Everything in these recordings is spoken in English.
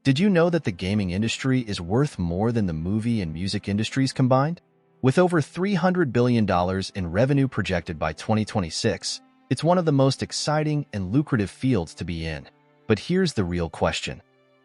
Did you know that the gaming industry is worth more than the movie and music industries combined? With over $300 billion in revenue projected by 2026, it's one of the most exciting and lucrative fields to be in. But here's the real question.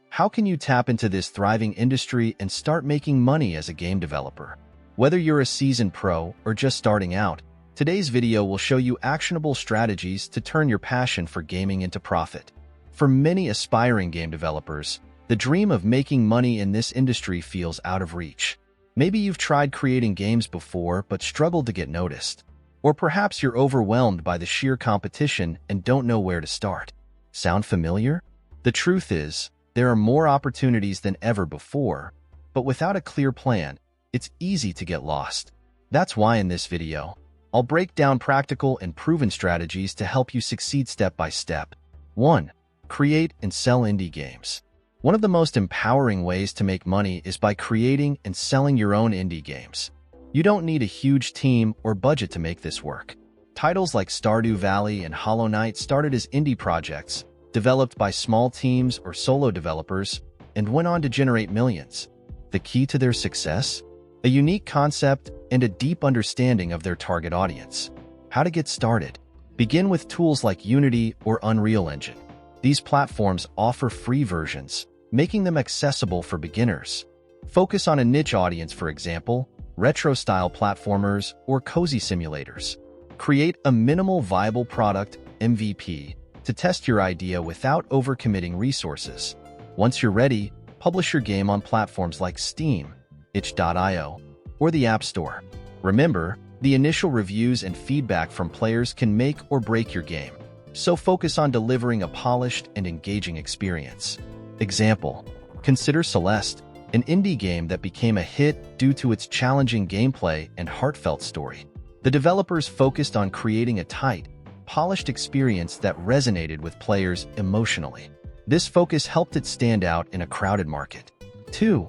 How can you tap into this thriving industry and start making money as a game developer? Whether you're a seasoned pro or just starting out, today's video will show you actionable strategies to turn your passion for gaming into profit. For many aspiring game developers, the dream of making money in this industry feels out of reach. Maybe you've tried creating games before but struggled to get noticed. Or perhaps you're overwhelmed by the sheer competition and don't know where to start. Sound familiar? The truth is, there are more opportunities than ever before, but without a clear plan, it's easy to get lost. That's why in this video, I'll break down practical and proven strategies to help you succeed step by step. 1. Create and sell indie games. One of the most empowering ways to make money is by creating and selling your own indie games. You don't need a huge team or budget to make this work. Titles like Stardew Valley and Hollow Knight started as indie projects, developed by small teams or solo developers, and went on to generate millions. The key to their success? A unique concept and a deep understanding of their target audience. How to get started? Begin with tools like Unity or Unreal Engine. These platforms offer free versions, making them accessible for beginners. Focus on a niche audience, for example, retro-style platformers or cozy simulators. Create a minimal viable product, MVP, to test your idea without overcommitting resources. Once you're ready, publish your game on platforms like Steam, itch.io, or the App Store. Remember, the initial reviews and feedback from players can make or break your game, so focus on delivering a polished and engaging experience. Example: consider Celeste, an indie game that became a hit due to its challenging gameplay and heartfelt story. The developers focused on creating a tight, polished experience that resonated with players emotionally. This focus helped it stand out in a crowded market. 2.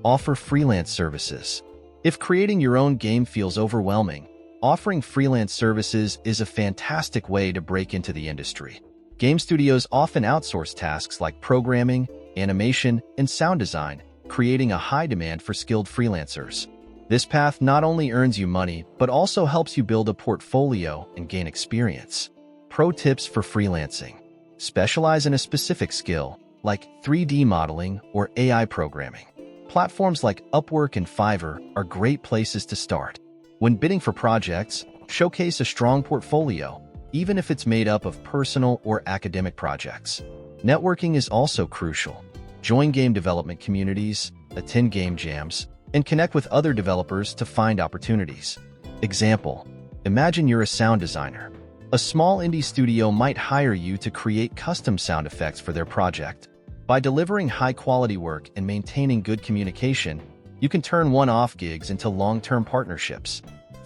Offer freelance services. If creating your own game feels overwhelming, offering freelance services is a fantastic way to break into the industry. Game studios often outsource tasks like programming, animation, and sound design, creating a high demand for skilled freelancers. This path not only earns you money, but also helps you build a portfolio and gain experience. Pro tips for freelancing. Specialize in a specific skill, like 3D modeling or AI programming. Platforms like Upwork and Fiverr are great places to start. When bidding for projects, showcase a strong portfolio, even if it's made up of personal or academic projects. Networking is also crucial. Join game development communities, attend game jams, and connect with other developers to find opportunities. Example: imagine you're a sound designer. A small indie studio might hire you to create custom sound effects for their project. By delivering high-quality work and maintaining good communication, you can turn one-off gigs into long-term partnerships.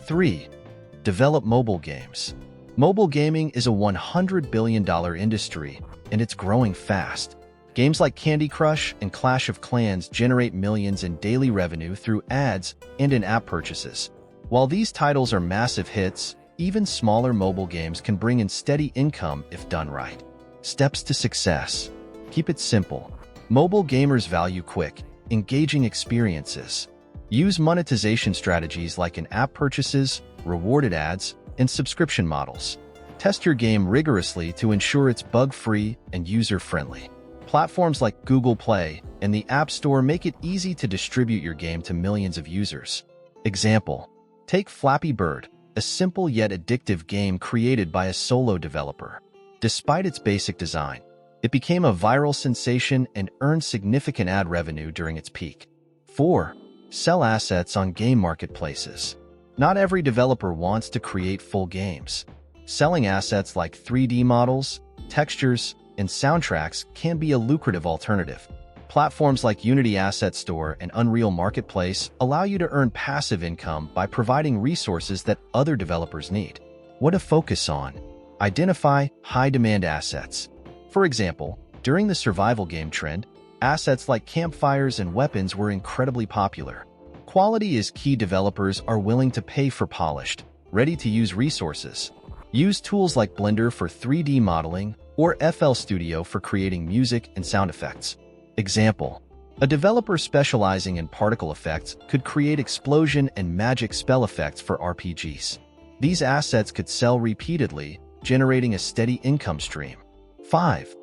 3. Develop mobile games. Mobile gaming is a $100 billion industry, and it's growing fast. Games like Candy Crush and Clash of Clans generate millions in daily revenue through ads and in-app purchases. While these titles are massive hits, even smaller mobile games can bring in steady income if done right. Steps to success. Keep it simple. Mobile gamers value quick, engaging experiences. Use monetization strategies like in-app purchases, rewarded ads, and subscription models. Test your game rigorously to ensure it's bug-free and user-friendly. Platforms like Google Play and the App Store make it easy to distribute your game to millions of users. Example: take Flappy Bird, a simple yet addictive game created by a solo developer. Despite its basic design, it became a viral sensation and earned significant ad revenue during its peak. 4. Sell assets on game marketplaces. Not every developer wants to create full games. Selling assets like 3D models, textures, and soundtracks can be a lucrative alternative. Platforms like Unity Asset Store and Unreal Marketplace allow you to earn passive income by providing resources that other developers need. What to focus on? Identify high-demand assets. For example, during the survival game trend, assets like campfires and weapons were incredibly popular. Quality is key. Developers are willing to pay for polished, ready-to-use resources. Use tools like Blender for 3D modeling or FL Studio for creating music and sound effects. Example: a developer specializing in particle effects could create explosion and magic spell effects for RPGs. These assets could sell repeatedly, generating a steady income stream. 5.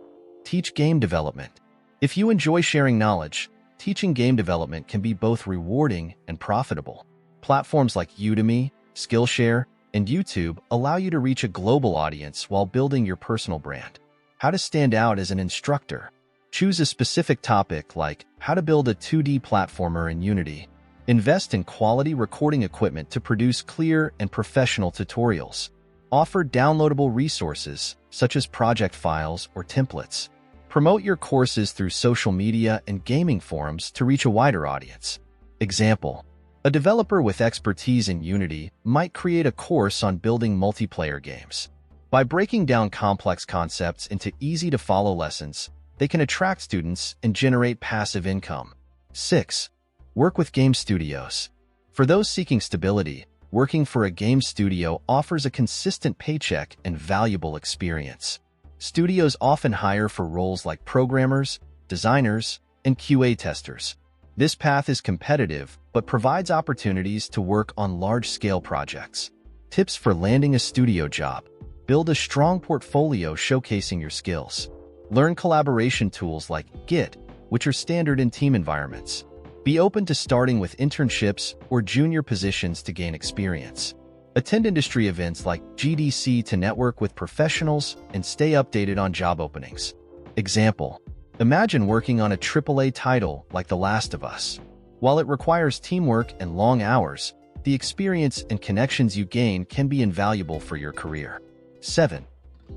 Teach game development. If you enjoy sharing knowledge, teaching game development can be both rewarding and profitable. Platforms like Udemy, Skillshare, and YouTube allow you to reach a global audience while building your personal brand. How to stand out as an instructor. Choose a specific topic like how to build a 2D platformer in Unity. Invest in quality recording equipment to produce clear and professional tutorials. Offer downloadable resources, such as project files or templates. Promote your courses through social media and gaming forums to reach a wider audience. Example: a developer with expertise in Unity might create a course on building multiplayer games. By breaking down complex concepts into easy-to-follow lessons, they can attract students and generate passive income. 6. Work with game studios. For those seeking stability, working for a game studio offers a consistent paycheck and valuable experience. Studios often hire for roles like programmers, designers, and QA testers. This path is competitive, but provides opportunities to work on large-scale projects. Tips for landing a studio job. Build a strong portfolio showcasing your skills. Learn collaboration tools like Git, which are standard in team environments. Be open to starting with internships or junior positions to gain experience. Attend industry events like GDC to network with professionals and stay updated on job openings. Example: imagine working on a AAA title like The Last of Us. While it requires teamwork and long hours, the experience and connections you gain can be invaluable for your career. 7.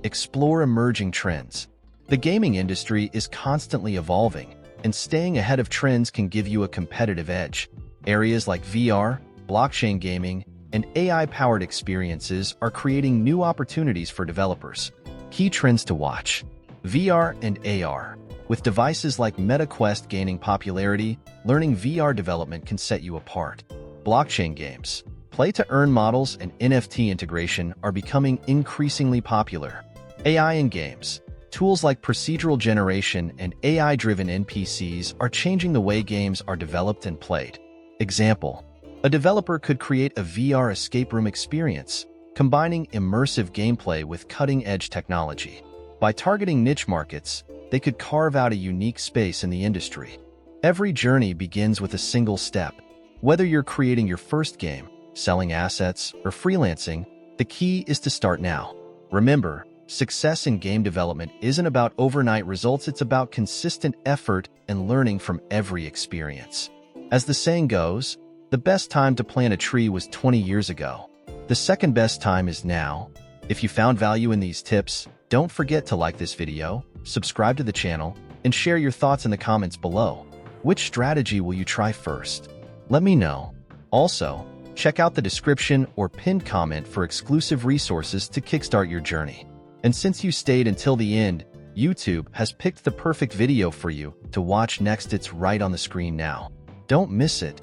Explore emerging trends. The gaming industry is constantly evolving, and staying ahead of trends can give you a competitive edge. Areas like VR, blockchain gaming, and AI-powered experiences are creating new opportunities for developers. Key trends to watch: VR and AR. With devices like Meta Quest gaining popularity, learning VR development can set you apart. Blockchain games. Play-to-earn models and NFT integration are becoming increasingly popular. AI in games. Tools like procedural generation and AI-driven NPCs are changing the way games are developed and played. Example: a developer could create a VR escape room experience, combining immersive gameplay with cutting-edge technology. By targeting niche markets, they could carve out a unique space in the industry. Every journey begins with a single step. Whether you're creating your first game, selling assets, or freelancing, the key is to start now. Remember, success in game development isn't about overnight results, it's about consistent effort and learning from every experience. As the saying goes, the best time to plant a tree was 20 years ago. The second best time is now. If you found value in these tips, don't forget to like this video, subscribe to the channel, and share your thoughts in the comments below. Which strategy will you try first? Let me know. Also, check out the description or pinned comment for exclusive resources to kickstart your journey. And since you stayed until the end, YouTube has picked the perfect video for you to watch next. It's right on the screen now. Don't miss it.